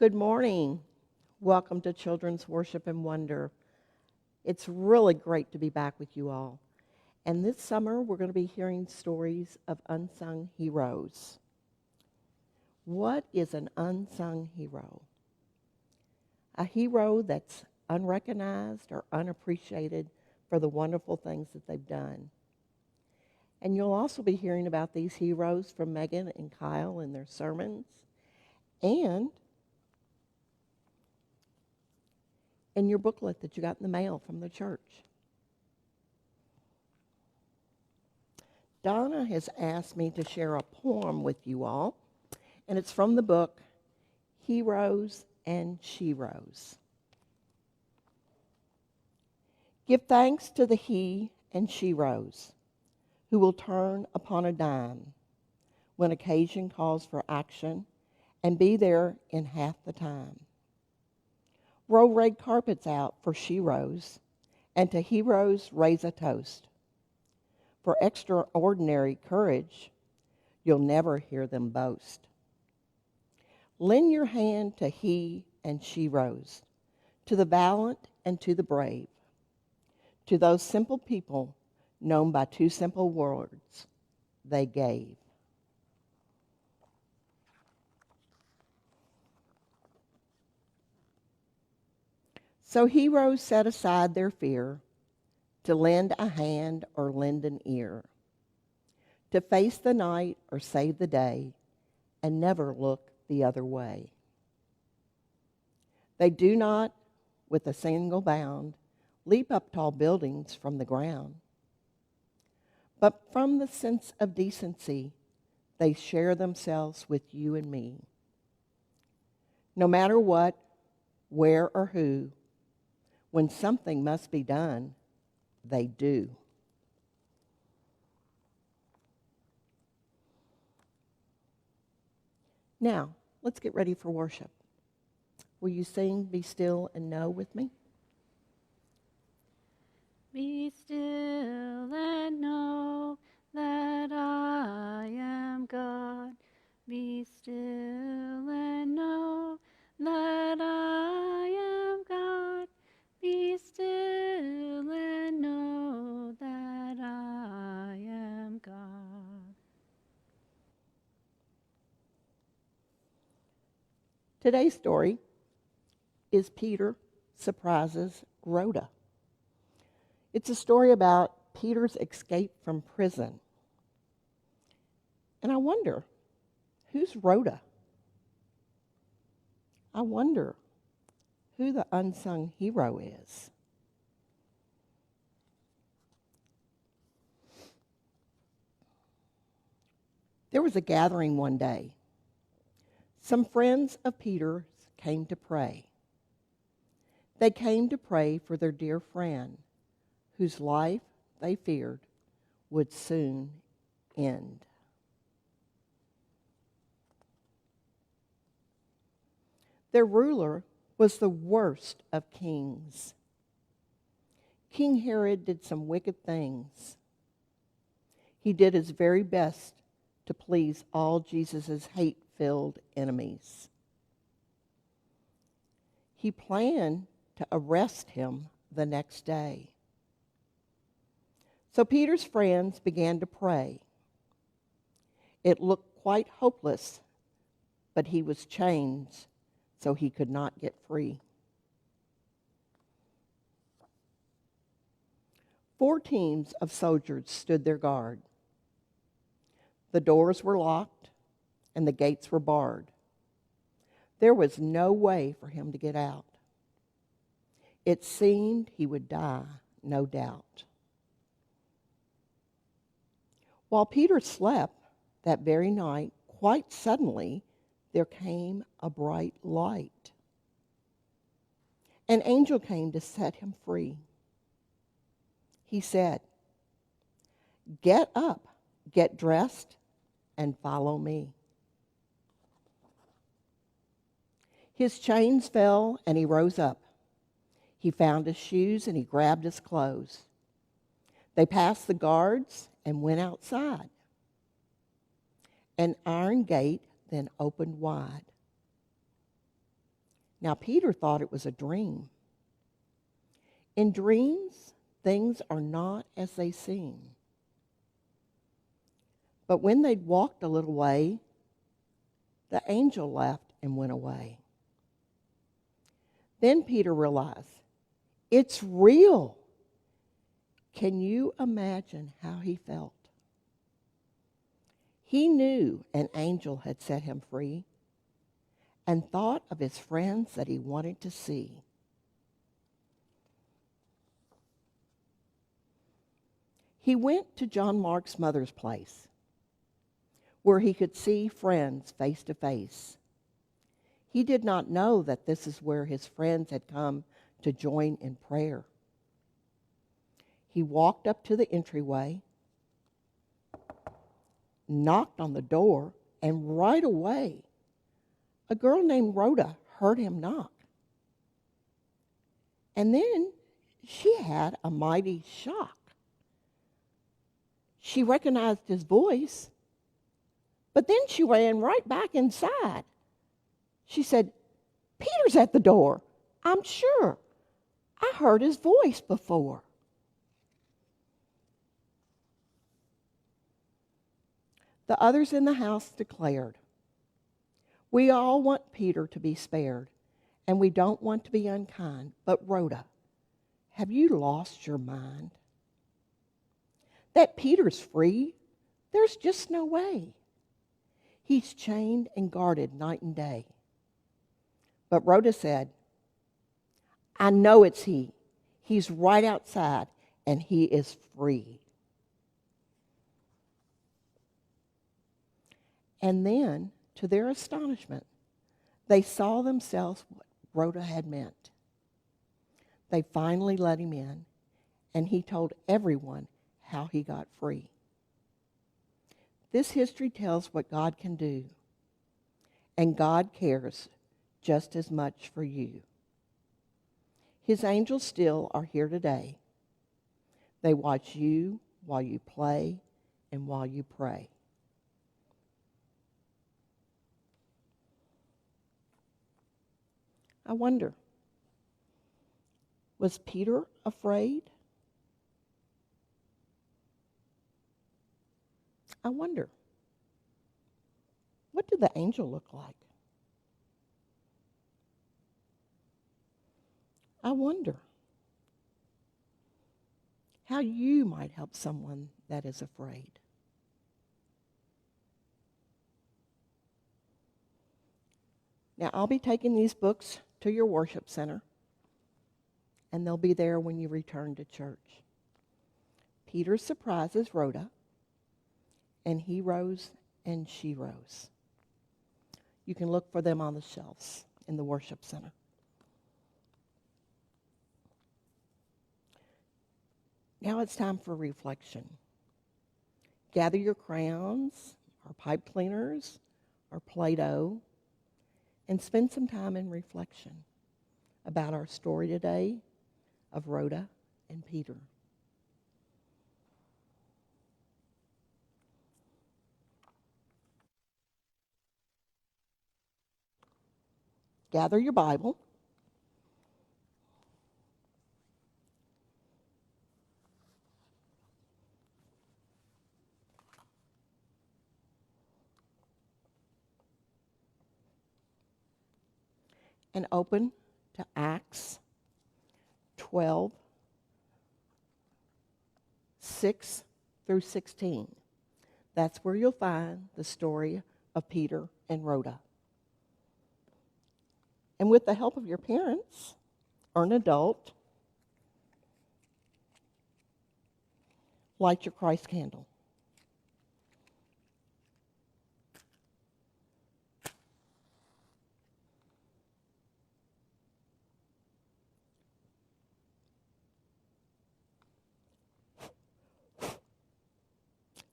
Good morning. Welcome to Children's Worship and Wonder. It's really great to be back with you all. And this summer, we're going to be hearing stories of unsung heroes. What is an unsung hero? A hero that's unrecognized or unappreciated for the wonderful things that they've done. And you'll also be hearing about these heroes from Megan and Kyle in their sermons, and in your booklet that you got in the mail from the church. Donna has asked me to share a poem with you all, and it's from the book Heroes and Sheroes. Give thanks to the he and sheroes who will turn upon a dime when occasion calls for action and be there in half the time. Roll red carpets out for sheroes, and to heroes raise a toast. For extraordinary courage, you'll never hear them boast. Lend your hand to he and sheroes, to the valiant and to the brave, to those simple people known by two simple words they gave. So heroes set aside their fear to lend a hand or lend an ear, to face the night or save the day and never look the other way. They do not, with a single bound, leap up tall buildings from the ground, but from the sense of decency, they share themselves with you and me. No matter what, where, or who, when something must be done, they do. Now, let's get ready for worship. Will you sing Be Still and Know with me? Be still and know that I am God. Be still and know that I am God. Be still and know that I am God. Today's story is Peter Surprises Rhoda. It's a story about Peter's escape from prison. And I wonder, who's Rhoda? I wonder who the unsung hero is. There was a gathering one day. Some friends of Peter's came to pray. They came to pray for their dear friend, whose life they feared would soon end. Their ruler was the worst of kings. King Herod did some wicked things. He did his very best to please all Jesus' hate-filled enemies. He planned to arrest him the next day. So Peter's friends began to pray. It looked quite hopeless, but he was chained, so he could not get free. 4 teams of soldiers stood their guard. The doors were locked and the gates were barred. There was no way for him to get out. It seemed he would die, no doubt. While Peter slept that very night, quite suddenly, there came a bright light. An angel came to set him free. He said, "Get up, get dressed, and follow me." His chains fell and he rose up. He found his shoes and he grabbed his clothes. They passed the guards and went outside. An iron gate then opened wide. Now, Peter thought it was a dream. In dreams, things are not as they seem. But when they'd walked a little way, the angel left and went away. Then Peter realized, it's real. Can you imagine how he felt? He knew an angel had set him free and thought of his friends that he wanted to see. He went to John Mark's mother's place, where he could see friends face to face. He did not know that this is where his friends had come to join in prayer. He walked up to the entryway, knocked on the door, and right away, a girl named Rhoda heard him knock. And then she had a mighty shock. She recognized his voice, but then she ran right back inside. She said, Peter's at the door. I'm sure. I heard his voice before. The others in the house declared, we all want Peter to be spared, and we don't want to be unkind. But Rhoda, have you lost your mind? That Peter's free? There's just no way. He's chained and guarded night and day. But Rhoda said, I know it's he. He's right outside, and he is free. And then, to their astonishment, they saw themselves what Rhoda had meant. They finally let him in, and he told everyone how he got free. This history tells what God can do, and God cares just as much for you. His angels still are here today. They watch you while you play and while you pray. I wonder, was Peter afraid? I wonder, what did the angel look like? I wonder how you might help someone that is afraid. Now, I'll be taking these books to your worship center, and they'll be there when you return to church. Peter surprises Rhoda, and he rose and she rose. You can look for them on the shelves in the worship center. Now it's time for reflection. Gather your crayons, or pipe cleaners, or Play-Doh, and spend some time in reflection about our story today of Rhoda and Peter. Gather your Bible. And open to Acts 12, 6 through 16. That's where you'll find the story of Peter and Rhoda. And with the help of your parents or an adult, light your Christ candle.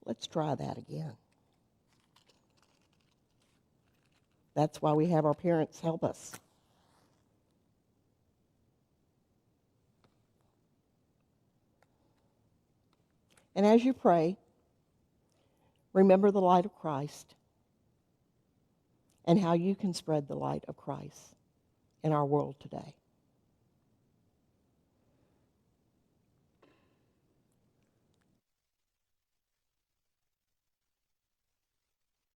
Let's try that again. That's why we have our parents help us. And as you pray, remember the light of Christ and how you can spread the light of Christ in our world today.